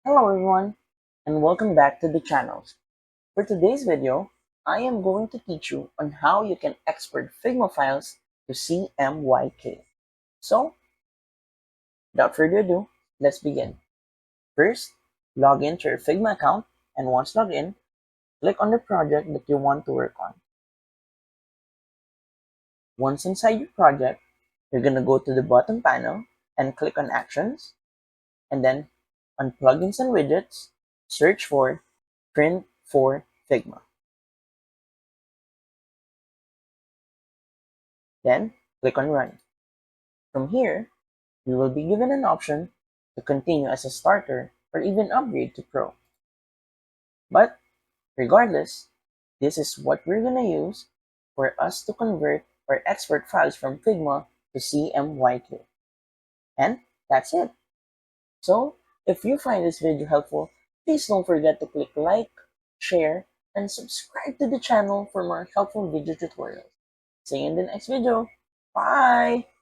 Hello everyone, and welcome back to the channel. For today's video, I am going to teach you on how you can export Figma files to Cmyk. So, without further ado, let's begin. First, log into your Figma account, and once logged in, click on the project that you want to work on. Once inside your project, you're going to go to the bottom panel and click on Actions, and then on Plugins and Widgets, search for Print for Figma. Then click on Run. From here, you will be given an option to continue as a starter or even upgrade to Pro. But regardless, this is what we're going to use for us to convert or export files from Figma to Cmyk. And that's it. So, if you find this video helpful, please don't forget to click like, share, and subscribe to the channel for more helpful video tutorials. See you in the next video. Bye!